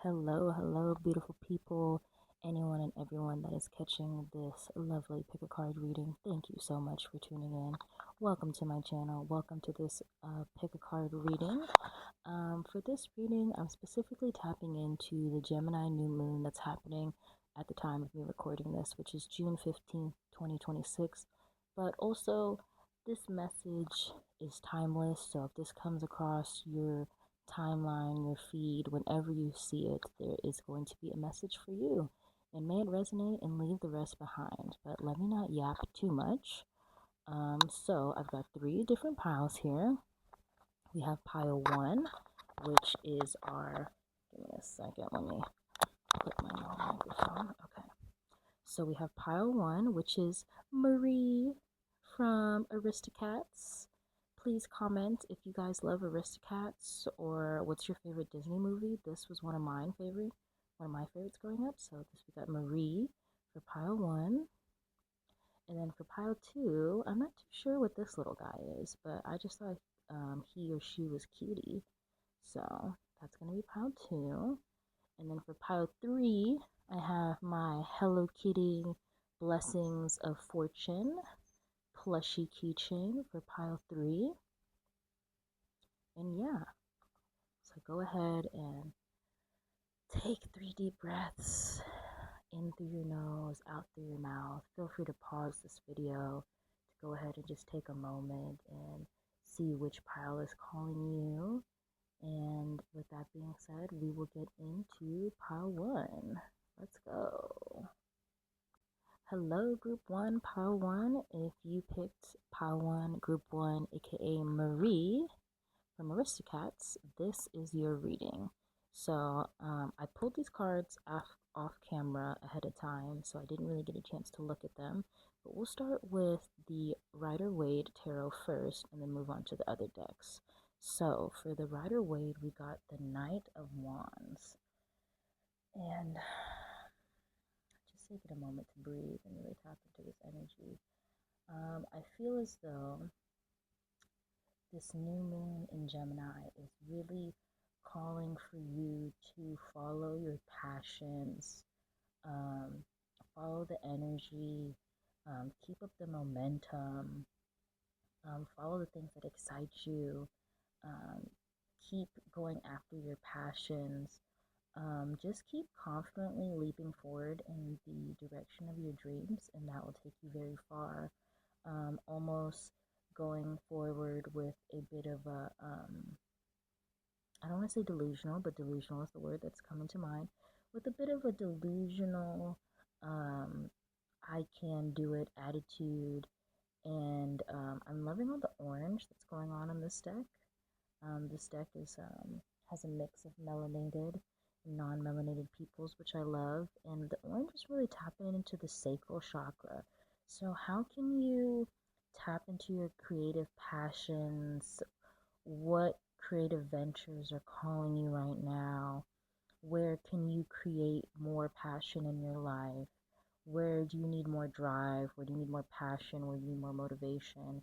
Hello, beautiful people, anyone and everyone that is catching this lovely pick a card reading. Thank you so much for tuning in. Welcome to my channel. Welcome to this pick a card reading. For this reading, I'm specifically tapping into the Gemini new moon that's happening at the time of me recording this, which is June 15th, 2026. But also, this message is timeless, so if this comes across your timeline, your feed, whenever you see it, there is going to be a message for you. And may it resonate and leave the rest behind. But let me not yap too much. So I've got three different piles here. We have pile one, which is our, give me a second, let me put my microphone. Okay. So we have pile one, which is Marie from Aristocats. Please comment if you guys love Aristocats or what's your favorite Disney movie. This was one of my favorites growing up. So this we got Marie for pile one. And then for pile two, I'm not too sure what this little guy is, but I just thought he or she was cutie. So that's going to be pile two. And then for pile three, I have my Hello Kitty Blessings of Fortune plushie keychain for pile three. And yeah, so go ahead and take 3 deep breaths in through your nose, out through your mouth. Feel free to pause this video to go ahead and just take a moment and see which pile is calling you. And with that being said, we will get into pile one. Let's go. Hello, group one, pile one. If you picked pile one, group one, aka Marie from Aristocats, this is your reading. So I pulled these cards off camera ahead of time, so I didn't really get a chance to look at them. But we'll start with the Rider-Waite Tarot first and then move on to the other decks. So for the Rider-Waite, we got the Knight of Wands. And just taking a moment to breathe and really tap into this energy. I feel as though this new moon in Gemini is really calling for you to follow your passions, follow the energy, keep up the momentum, follow the things that excite you, um, keep going after your passions. Just keep confidently leaping forward in the direction of your dreams, and that will take you very far. Almost going forward with a bit of a, I don't want to say delusional, but delusional is the word that's coming to mind, with a bit of a delusional, I can do it attitude. And I'm loving all the orange that's going on in this deck. This deck has a mix of melanated and non-melanated peoples, which I love. And the orange is really tapping into the sacral chakra. So how can you tap into your creative passions? What creative ventures are calling you right now? Where can you create more passion in your life? Where do you need more drive? Where do you need more passion? Where do you need more motivation?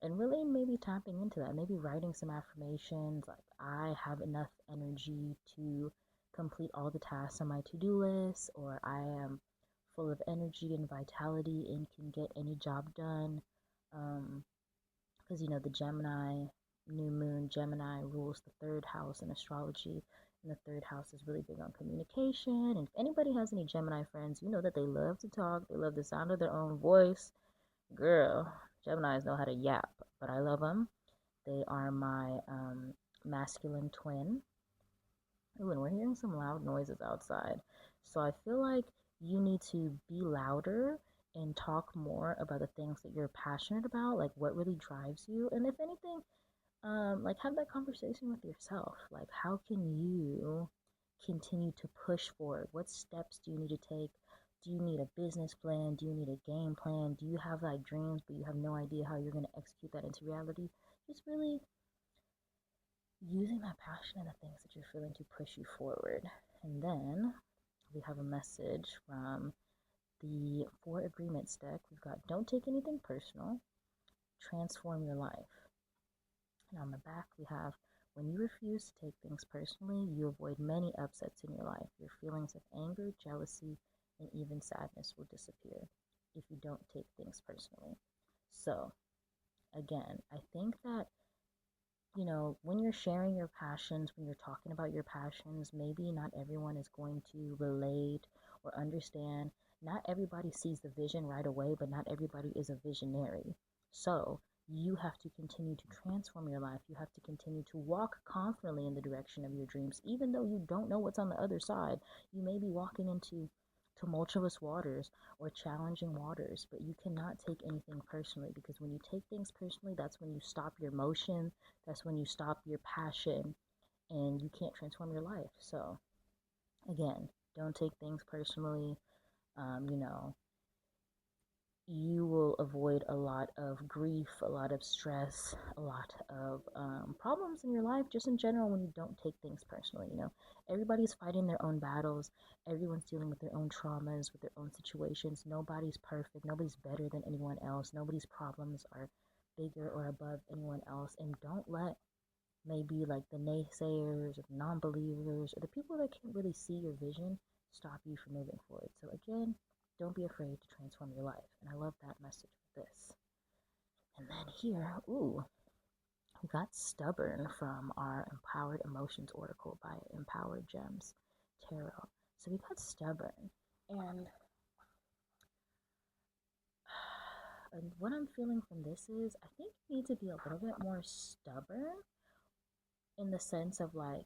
And really maybe tapping into that, maybe writing some affirmations like, I have enough energy to complete all the tasks on my to-do list, or I am full of energy and vitality and can get any job done. Because the Gemini new moon, Gemini rules the third house in astrology, and the third house is really big on communication. And if anybody has any Gemini friends, you know that they love to talk, they love the sound of their own voice. Girl, Geminis know how to yap, but I love them. They are my masculine twin. Ooh, and we're hearing some loud noises outside. So I feel like you need to be louder and talk more about the things that you're passionate about, like what really drives you. And if anything, like have that conversation with yourself. Like, how can you continue to push forward? What steps do you need to take? Do you need a business plan? Do you need a game plan? Do you have like dreams, but you have no idea how you're going to execute that into reality? Just really using that passion and the things that you're feeling to push you forward. And then we have a message from the Four Agreements deck. We've got don't take anything personal, transform your life. And on the back, we have When you refuse to take things personally, you avoid many upsets in your life. Your feelings of anger, jealousy, and even sadness will disappear if you don't take things personally. So, again, I think that, when you're sharing your passions, when you're talking about your passions, maybe not everyone is going to relate or understand. Not everybody sees the vision right away, but not everybody is a visionary. So you have to continue to transform your life. You have to continue to walk confidently in the direction of your dreams, even though you don't know what's on the other side. You may be walking into tumultuous waters or challenging waters, but you cannot take anything personally, because when you take things personally, that's when you stop your motion, that's when you stop your passion, and you can't transform your life. So, again, don't take things personally. Um, you know, you will avoid a lot of grief, a lot of stress, a lot of problems in your life, just in general, when you don't take things personally. Everybody's fighting their own battles, everyone's dealing with their own traumas, with their own situations. Nobody's perfect, nobody's better than anyone else, nobody's problems are bigger or above anyone else. And don't let maybe like the naysayers or the non-believers or the people that can't really see your vision stop you from moving forward. So again, don't be afraid to transform your life. And I love that message with this. And then here, we got stubborn from our Empowered Emotions oracle by Empowered Gems Tarot. So we got stubborn. And what I'm feeling from this is, I think you need to be a little bit more stubborn, in the sense of like,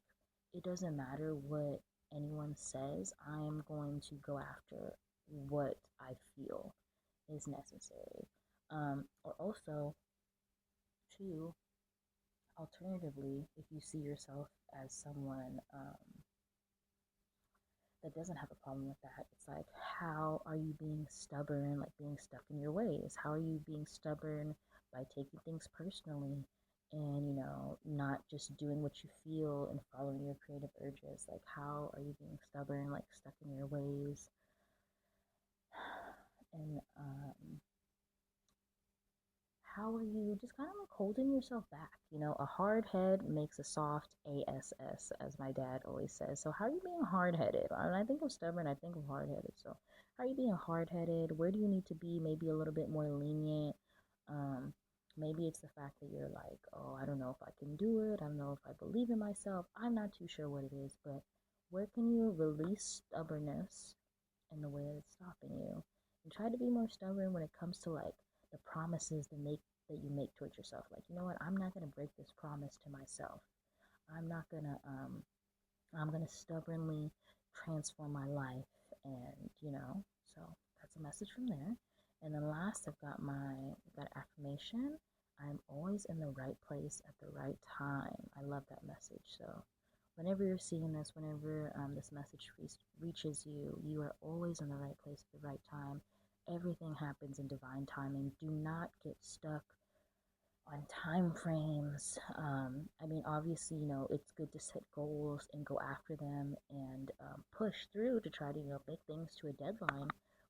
it doesn't matter what anyone says, I'm going to go after what I feel is necessary. Or also, too, alternatively, if you see yourself as someone that doesn't have a problem with that, it's like, how are you being stubborn, like being stuck in your ways? How are you being stubborn by taking things personally and, not just doing what you feel and following your creative urges? Like, how are you being stubborn, like stuck in your ways? And how are you just kind of like holding yourself back? A hard head makes a soft ASS, as my dad always says. So how are you being hard headed? When I think of stubborn, I think of hard headed. So how are you being hard headed? Where do you need to be maybe a little bit more lenient? Maybe it's the fact that you're like, oh, I don't know if I can do it. I don't know if I believe in myself. I'm not too sure what it is, but where can you release stubbornness in the way that it's stopping you? And try to be more stubborn when it comes to like the promises that you make towards yourself. Like, you know what, I'm not gonna break this promise to myself. I'm not gonna I'm gonna stubbornly transform my life. And so that's a message from there. And then last, I've got affirmation. I'm always in the right place at the right time. I love that message. So whenever you're seeing this, whenever this message reaches you, you are always in the right place at the right time. Everything happens in divine timing. Do not get stuck on time frames. Obviously, it's good to set goals and go after them and push through to try to, make things to a deadline.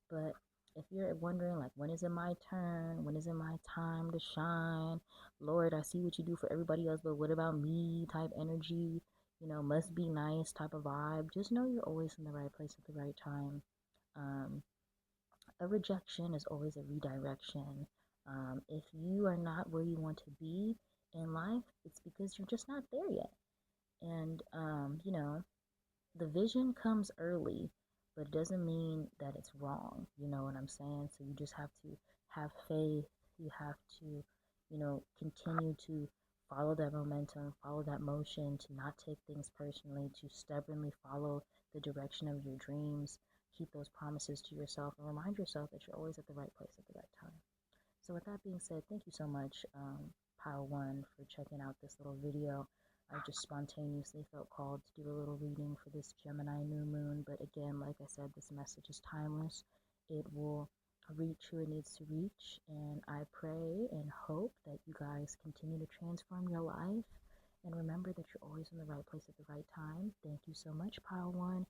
But if you're wondering, like, when is it my turn? When is it my time to shine? Lord, I see what you do for everybody else, but what about me type energy? Must be nice type of vibe. Just know you're always in the right place at the right time. Um, a rejection is always a redirection. If you are not where you want to be in life, it's because you're just not there yet. And, the vision comes early, but it doesn't mean that it's wrong. You know what I'm saying? So you just have to have faith. You have to, continue to follow that momentum, follow that motion, to not take things personally, to stubbornly follow the direction of your dreams. Keep those promises to yourself and remind yourself that you're always at the right place at the right time. So with that being said, thank you so much, Pile One, for checking out this little video. I just spontaneously felt called to do a little reading for this Gemini new moon. But again, like I said, this message is timeless. It will reach who it needs to reach. And I pray and hope that you guys continue to transform your life. And remember that you're always in the right place at the right time. Thank you so much, Pile One.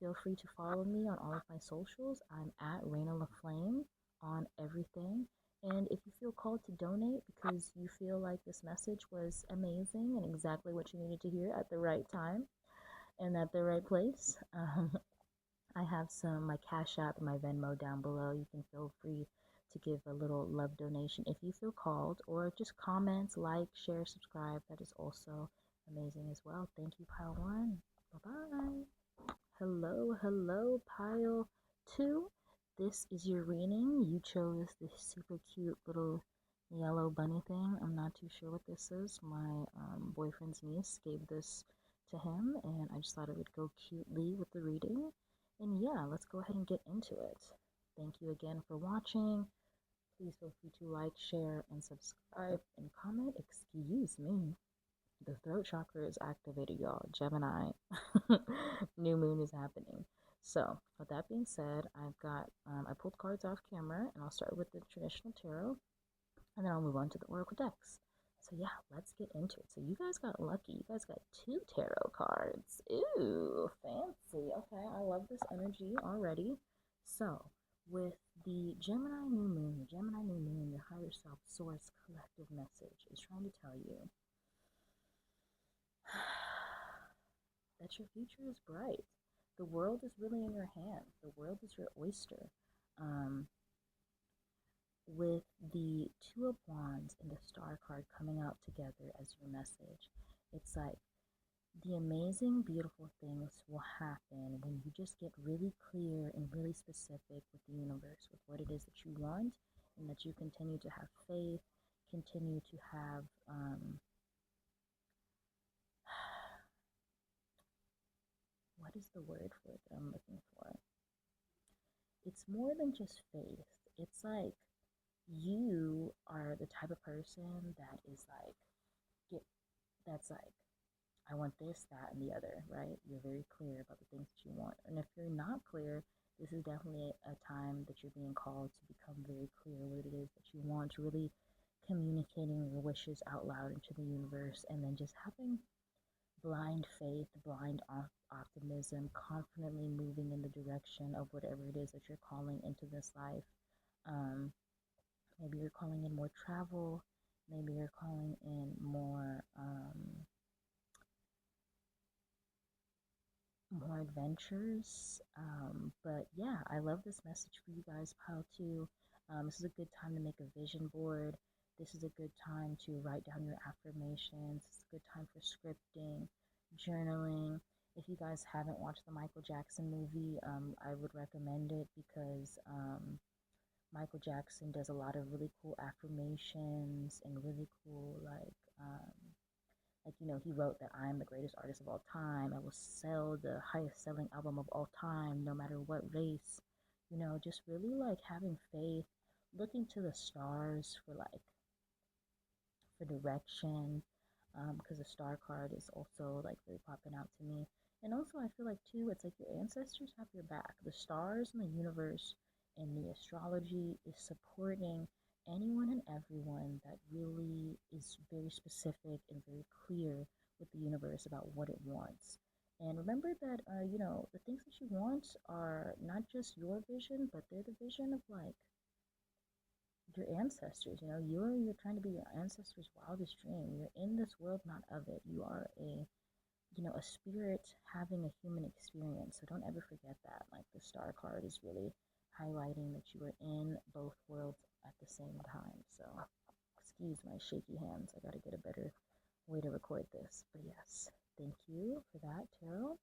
Feel free to follow me on all of my socials. I'm at Raina LaFlame on everything. And if you feel called to donate because you feel like this message was amazing and exactly what you needed to hear at the right time and at the right place, I have my Cash App and my Venmo down below. You can feel free to give a little love donation if you feel called, or just comments, like, share, subscribe. That is also amazing as well. Thank you, Pile 1. Bye-bye. Hello, hello, Pile 2. This is your reading. You chose this super cute little yellow bunny thing. I'm not too sure what this is. My boyfriend's niece gave this to him, and I just thought it would go cutely with the reading. And yeah, let's go ahead and get into it. Thank you again for watching. Please feel free to like, share, and subscribe and comment. Excuse me. The throat chakra is activated, y'all. Gemini. New moon is happening. So, with that being said, I pulled cards off camera, and I'll start with the traditional tarot, and then I'll move on to the oracle decks. So yeah, let's get into it. So you guys got lucky. You guys got 2 tarot cards. Ooh, fancy. Okay, I love this energy already. So, with the Gemini new moon, your higher self, source, collective message is trying to tell you that your future is bright. The world is really in your hands. The world is your oyster. With the Two of Wands and the Star card coming out together as your message, it's like the amazing, beautiful things will happen when you just get really clear and really specific with the universe, with what it is that you want, and that you continue to have faith, continue to have what is the word for it that I'm looking for? It's more than just faith. It's like you are the type of person that is like, get, that's like, I want this, that, and the other, right? You're very clear about the things that you want. And if you're not clear, this is definitely a time that you're being called to become very clear what it is that you want, really communicating your wishes out loud into the universe, and then just having blind faith, blind optimism, confidently moving in the direction of whatever it is that you're calling into this life. Um, Maybe you're calling in more travel. Maybe you're calling in more adventures. But yeah, I love this message for you guys, Pile 2. This is a good time to make a vision board. This is a good time to write down your affirmations. It's a good time for scripting, journaling. If you guys haven't watched the Michael Jackson movie, I would recommend it because Michael Jackson does a lot of really cool affirmations and really cool he wrote that I am the greatest artist of all time. I will sell the highest selling album of all time, no matter what race. Just really like having faith, looking to the stars for direction. Because the star card is also like really popping out to me. And also, I feel like too, it's like your ancestors have your back. The stars and the universe and the astrology is supporting anyone and everyone that really is very specific and very clear with the universe about what it wants. And remember that, the things that you want are not just your vision, but they're the vision of like your ancestors. You're trying to be your ancestors' wildest dream. You're in this world, not of it. You are a spirit having a human experience. So don't ever forget that. Like the star card is really highlighting that you are in both worlds at the same time. So excuse my shaky hands. I got to get a better way to record this. But yes, thank you for that, tarot.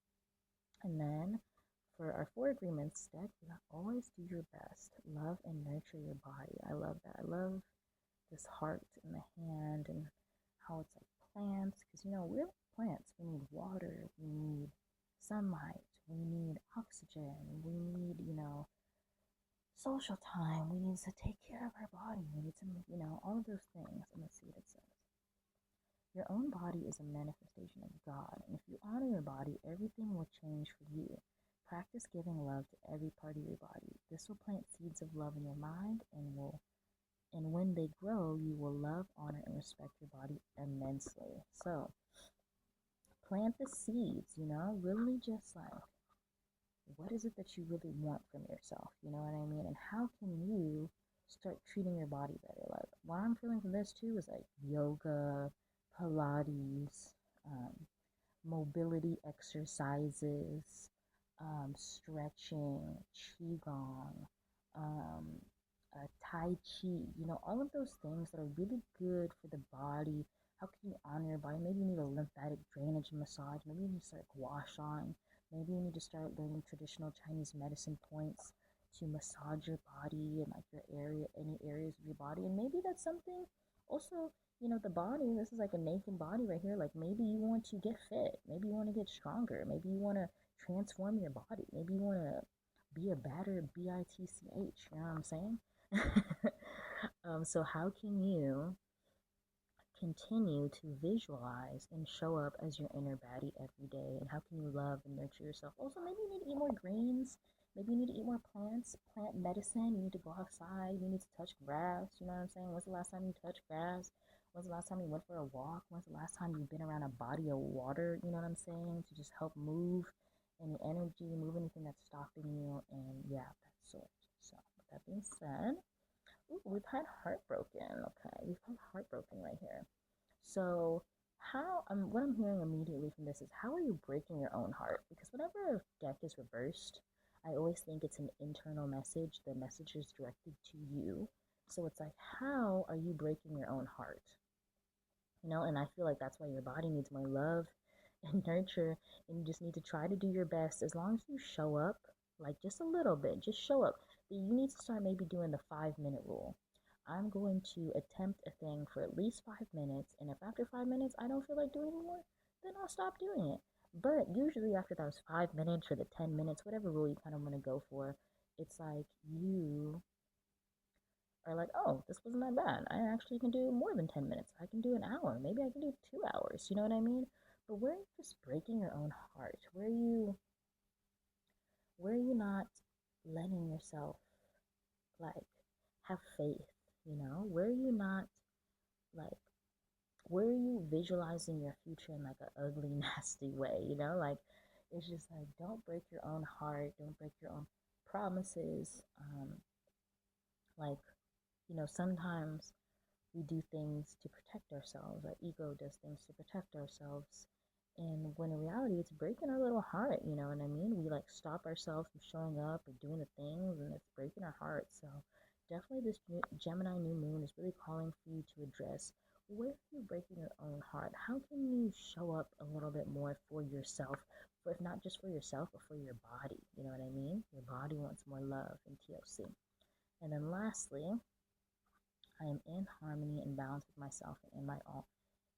And then for our 4 agreements deck, we got always do your best. Love and nurture your body. I love that. I love this heart in the hand and how it's like plants. Because, we're plants. We need water. We need sunlight. We need oxygen. We need, social time. We need to take care of our body. We need to, all of those things. And let's see what it says. Your own body is a manifestation of God. And if you honor your body, everything will change for you. Practice giving love to every part of your body. This will plant seeds of love in your mind and when they grow, you will love, honor, and respect your body immensely. So plant the seeds, really just like, what is it that you really want from yourself? You know what I mean? And how can you start treating your body better. Like what I'm feeling from this too is like yoga, Pilates, um, mobility exercises, stretching, qigong, um, tai chi. All of those things that are really good for the body. How can you honor your body? Maybe you need a lymphatic drainage massage. Maybe you need to start gua sha. Maybe you need to start learning traditional Chinese medicine points to massage your body and like your area, any areas of your body. And maybe that's something also, the body, this is like a naked body right here. Like maybe you want to get fit. Maybe you want to get stronger. Maybe you want to transform your body. Maybe you want to be a better bitch. You know what I'm saying? So how can you continue to visualize and show up as your inner baddie every day? And how can you love and nurture yourself? Also, maybe you need to eat more greens. Maybe you need to eat more plants, plant medicine. You need to go outside. You need to touch grass. You know what I'm saying? When's the last time you touched grass? When's the last time you went for a walk? When's the last time you've been around a body of water? You know what I'm saying? To just help move any energy, move anything that's stopping you. And yeah, that sort. So, with that being said, ooh, we've had heartbroken. Okay, we've had heartbroken right here. So, what I'm hearing immediately from this is how are you breaking your own heart? Because whenever a deck is reversed, I always think it's an internal message. The message is directed to you. So it's like, how are you breaking your own heart? And I feel like that's why your body needs more love and nurture, and you just need to try to do your best. As long as you show up, like just a little bit, just show up. But you need to start maybe doing the 5 minute rule. I'm going to attempt a thing for at least 5 minutes, and if after 5 minutes I don't feel like doing it anymore, then I'll stop doing it. But usually after those 5 minutes or the 10 minutes, whatever rule you kind of want to go for, it's like you are like, oh, this wasn't that bad. I actually can do more than 10 minutes. I can do an hour. Maybe I can do 2 hours. You know what I mean? But where are you just breaking your own heart? Where are you not letting yourself like have faith? Where are you not like where are you visualizing your future in like an ugly, nasty way? Like it's just like don't break your own heart, don't break your own promises. Like, sometimes we do things to protect ourselves. Our ego does things to protect ourselves. And when in reality, it's breaking our little heart, you know what I mean? We like stop ourselves from showing up or doing the things, and it's breaking our heart. So definitely this Gemini new moon is really calling for you to address where are you breaking your own heart? How can you show up a little bit more for yourself, for if not just for yourself, but for your body? You know what I mean? Your body wants more love and TLC. And then lastly, I am in harmony and balance with myself and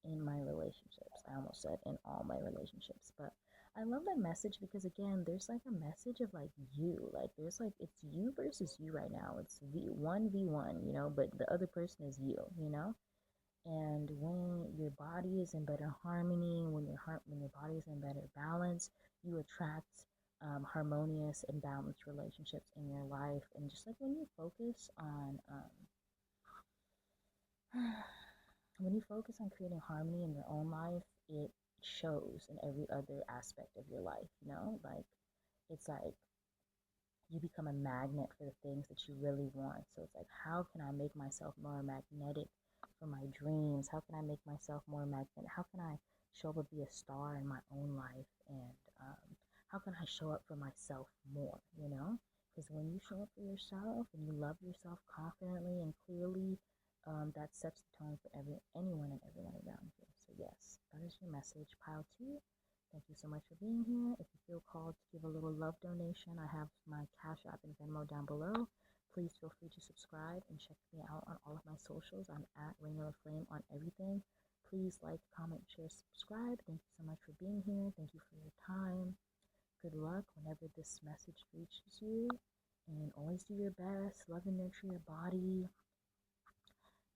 in my relationships. I almost said in all my relationships, but I love that message because again, there's like a message of like you, like there's like it's you versus you right now. It's v1v1, but the other person is you. And when your body is in better harmony, when your body is in better balance, you attract harmonious and balanced relationships in your life. And just like when you focus on when you focus on creating harmony in your own life, it shows in every other aspect of your life, Like, it's like you become a magnet for the things that you really want. So it's like, how can I make myself more magnetic for my dreams? How can I make myself more magnetic? How can I show up and be a star in my own life? And how can I show up for myself more, Because when you show up for yourself and you love yourself confidently and clearly, that sets the tone for anyone and everyone around you. So yes, that is your message, pile 2. Thank you so much for being here. If you feel called to give a little love donation, I have my Cash App and Venmo down below. Please feel free to subscribe and check me out on all of my socials. I'm at Raina Flame on everything. Please like, comment, share, subscribe. Thank you so much for being here. Thank you for your time. Good luck whenever this message reaches you. And always do your best. Love and nurture your body.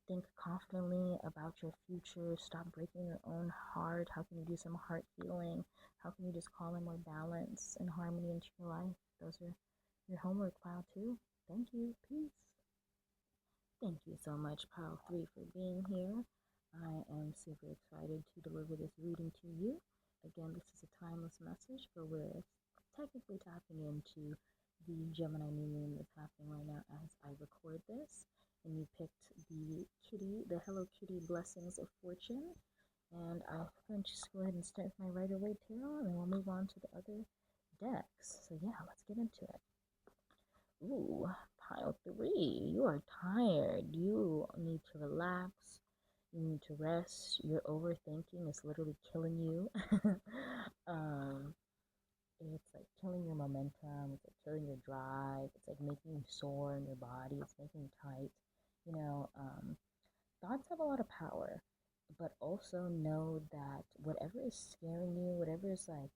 Think confidently about your future. Stop breaking your own heart. How can you do some heart healing? How can you just call in more balance and harmony into your life? Those are your homework, pile 2. Thank you. Peace. Thank you so much, pile 3, for being here. I am super excited to deliver this reading to you. Again, this is a timeless message for where it's technically tapping into the Gemini new moon that's happening right now as I record this. and you picked the kitty, the Hello Kitty Blessings of Fortune. And I'm going to just go ahead and start with my Rider-Waite Tarot, and then we'll move on to the other decks. So yeah, let's get into it. Ooh, pile 3. You are tired. You need to relax. You need to rest. Your overthinking is literally killing you. um, it's like killing your momentum. It's like killing your drive. It's like making you sore in your body. It's making you tight. You know, thoughts have a lot of power, but also know that whatever is scaring you, whatever is like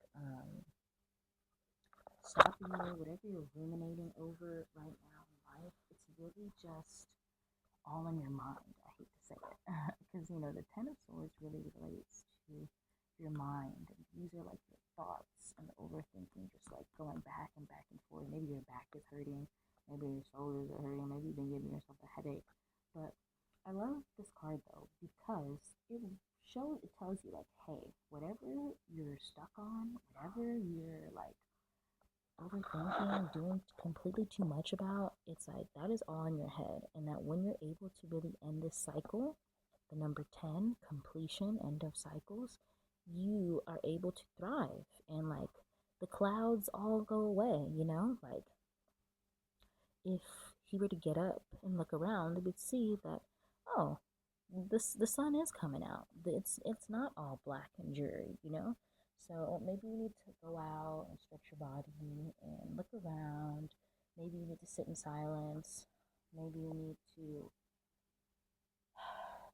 stopping you, whatever you're ruminating over right now in life, it's really just all in your mind. I hate to say it because the Ten of Swords really relates to your mind, and these are like your thoughts and the overthinking, just like going back and back and forth. Maybe your back is hurting, maybe your shoulders are hurting, maybe you've been giving yourself a headache. But I love this card though because it tells you like, hey, whatever you're stuck on, whatever you're like overthinking, doing completely too much about, it's like that is all in your head. And that when you're able to really end this cycle, the number 10, completion, end of cycles, you are able to thrive. And like the clouds all go away, Like if he were to get up and look around, he would see that, oh, the sun is coming out. It's not all black and dreary. So maybe you need to go out and stretch your body and look around. Maybe you need to sit in silence. Maybe you need to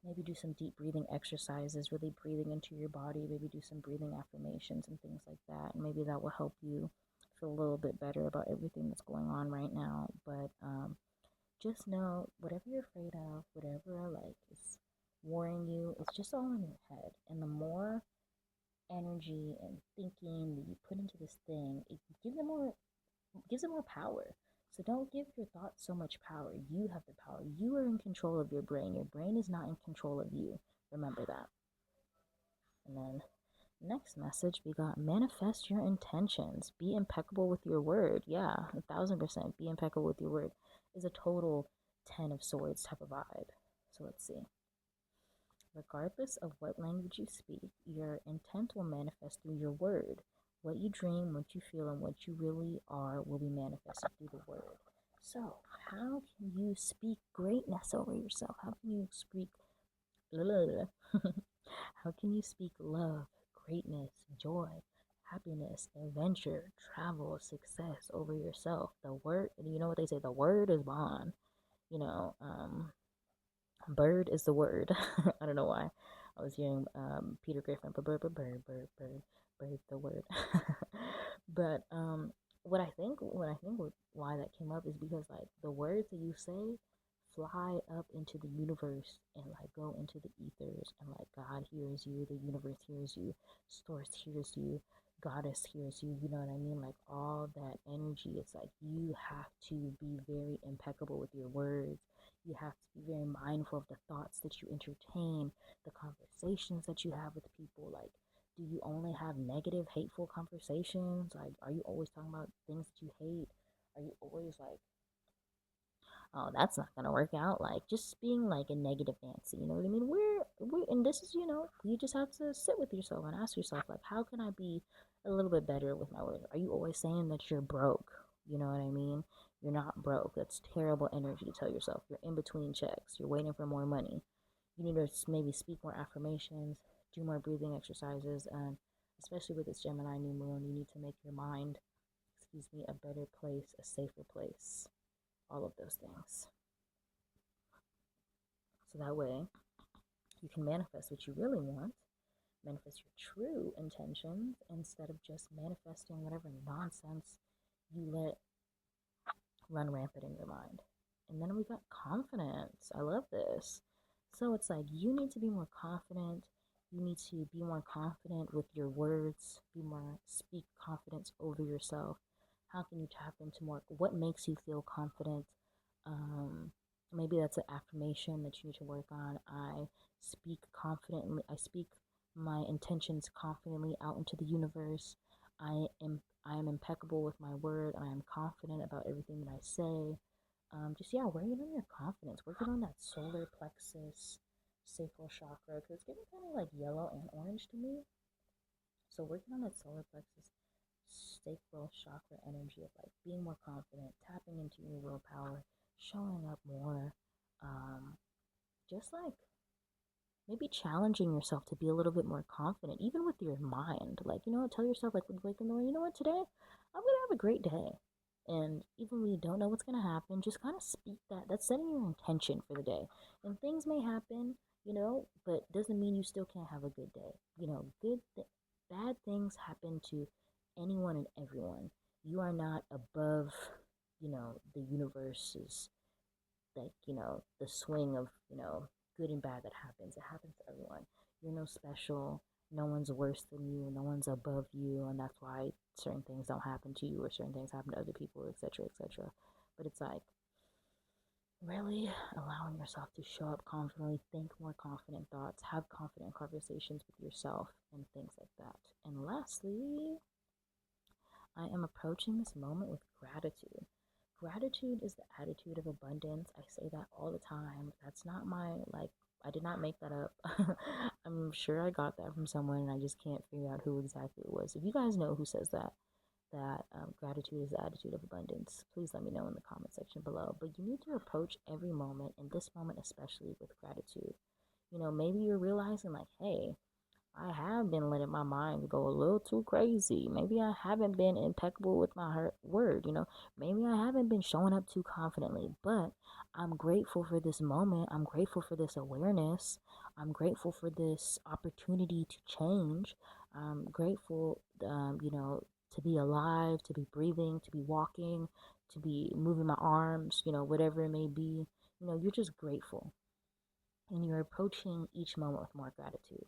maybe do some deep breathing exercises, really breathing into your body. Maybe do some breathing affirmations and things like that. And maybe that will help you feel a little bit better about everything that's going on right now. But just know whatever you're afraid of, whatever like is worrying you, it's just all in your head. And the more energy and thinking that you put into this thing, it gives it more power. So don't give your thoughts so much power. You have the power. You are in control of your brain. Your brain is not in control of you. Remember that. And then next message, we got manifest your intentions. Be impeccable with your word. Yeah, 1,000%. Be impeccable with your word is a total 10 of Swords type of vibe. So let's see. Regardless of what language you speak, your intent will manifest through your word. What you dream, what you feel, and what you really are will be manifested through the word. So, how can you speak greatness over yourself? How can you speak how can you speak love, greatness, joy, happiness, adventure, travel, success over yourself? The word, you know what they say, the word is bond. You know, bird is the word. I don't know why. I was hearing Peter Griffin, but bird, the word. But what I think why that came up is because like the words that you say fly up into the universe and like go into the ethers, and like God hears you, the universe hears you, source hears you, goddess hears you, you know what I mean? Like all that energy, it's like you have to be very impeccable with your words. You have to be very mindful of the thoughts that you entertain, the conversations that you have with people. Like, do you only have negative, hateful conversations? Like, are you always talking about things that you hate? Are you always like, oh, that's not gonna work out? Like, just being like a negative Nancy, you know what I mean? And this is, you just have to sit with yourself and ask yourself, like, how can I be a little bit better with my words? Are you always saying that you're broke? You know what I mean? You're not broke. That's terrible energy to tell yourself. You're in between checks. You're waiting for more money. You need to maybe speak more affirmations, do more breathing exercises, and especially with this Gemini new moon, you need to make your mind, a better place, a safer place, all of those things. So that way you can manifest what you really want, manifest your true intentions instead of just manifesting whatever nonsense you let run rampant in your mind. And then we got confidence. I love this. So it's like you need to be more confident. You need to be more confident with your words. Speak confidence over yourself. How can you tap into more? What makes you feel confident? Maybe that's an affirmation that you need to work on. I speak confidently. I speak my intentions confidently out into the universe. I am impeccable with my word. I am confident about everything that I say. just yeah, working on your confidence, working on that solar plexus, sacral chakra, because it's getting kind of like yellow and orange to me. So working on that solar plexus, sacral chakra energy of like being more confident, tapping into your willpower, showing up more, um, just like maybe challenging yourself to be a little bit more confident, even with your mind. Like, tell yourself, like, when you wake in the morning, you know what, today I'm going to have a great day. And even when you don't know what's going to happen, just kind of speak that. That's setting your intention for the day. And things may happen, but doesn't mean you still can't have a good day. Bad things happen to anyone and everyone. You are not above, the universe's like the swing of good and bad that happens. It happens to everyone. You're no special. No one's worse than you. No one's above you, and that's why certain things don't happen to you or certain things happen to other people, etc., etc. But it's like really allowing yourself to show up confidently, think more confident thoughts, have confident conversations with yourself, and things like that. And lastly, I am approaching this moment with gratitude. Gratitude is the attitude of abundance. I say that all the time. That's not I did not make that up. I'm sure I got that from someone and I just can't figure out who exactly it was. If you guys know who says that gratitude is the attitude of abundance, please let me know in the comment section below. But you need to approach every moment, and this moment especially, with gratitude. Maybe you're realizing, like, hey, I have been letting my mind go a little too crazy. Maybe I haven't been impeccable with my word. Maybe I haven't been showing up too confidently, but I'm grateful for this moment. I'm grateful for this awareness. I'm grateful for this opportunity to change. I'm grateful, to be alive, to be breathing, to be walking, to be moving my arms, whatever it may be. You're just grateful. And you're approaching each moment with more gratitude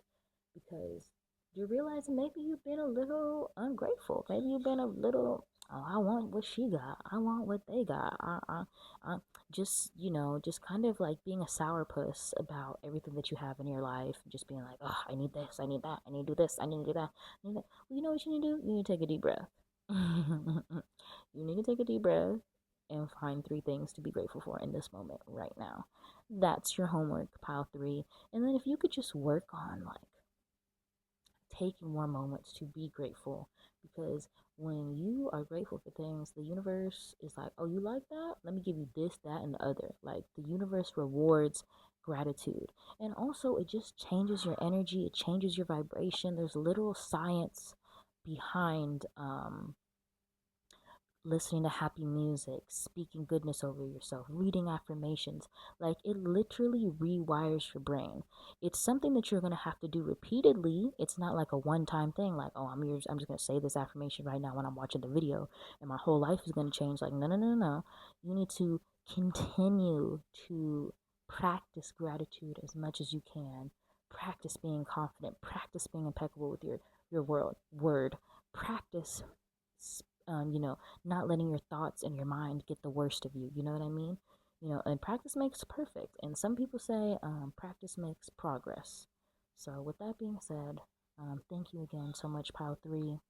because you're realizing maybe you've been a little ungrateful. Maybe you've been a little, oh, I want what she got. I want what they got. Just kind of like being a sourpuss about everything that you have in your life. Just being like, oh, I need this, I need that, I need to do this, I need to do that. I need that. Well, you know what you need to do? You need to take a deep breath. You need to take a deep breath and find 3 things to be grateful for in this moment right now. That's your homework, pile 3. And then if you could just work on like taking more moments to be grateful, because when you are grateful for things, the universe is like, oh, you like that? Let me give you this, that, and the other. Like, the universe rewards gratitude. And also, it just changes your energy, it changes your vibration. There's literal science behind listening to happy music, speaking goodness over yourself, reading affirmations. Like, it literally rewires your brain. It's something that you're going to have to do repeatedly. It's not like a one-time thing, like, oh, I'm just going to say this affirmation right now when I'm watching the video and my whole life is going to change. Like, no, no, no, no. You need to continue to practice gratitude as much as you can. Practice being confident. Practice being impeccable with your word. Practice not letting your thoughts and your mind get the worst of you. You know what I mean? And practice makes perfect. And some people say practice makes progress. So, with that being said, thank you again so much, Pile 3.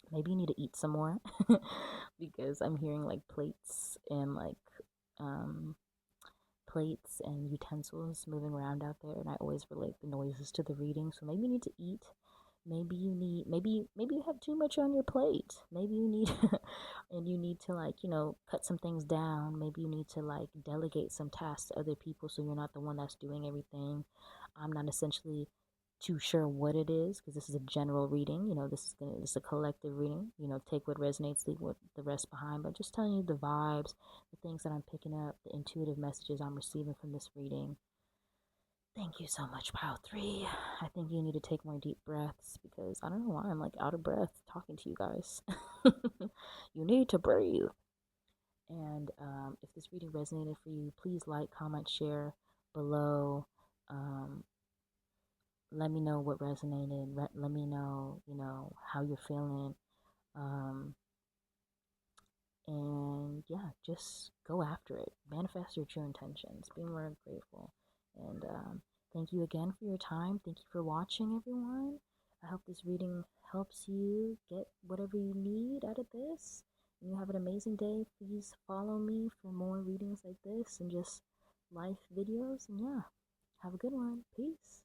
Maybe you need to eat some more because I'm hearing like um, plates and utensils moving around out there, and I always relate the noises to the reading. So maybe you need to eat. Maybe you have too much on your plate. Maybe you need and you need to like, cut some things down. Maybe you need to like delegate some tasks to other people so you're not the one that's doing everything. I'm not essentially too sure what it is because this is a general reading. This is a collective reading. Take what resonates, leave what the rest behind. But just telling you the vibes, the things that I'm picking up, the intuitive messages I'm receiving from this reading. Thank you so much, Pile 3. I think you need to take more deep breaths because I don't know why I'm like out of breath talking to you guys. You need to breathe. And if this reading resonated for you, please like, comment, share below. Let me know what resonated. Let me know, how you're feeling. Um, and yeah, just go after it. Manifest your true intentions. Be more grateful. And thank you again for your time. Thank you for watching, everyone. I hope this reading helps you get whatever you need out of this. You have an amazing day. Please follow me for more readings like this and just life videos. And yeah, have a good one. Peace.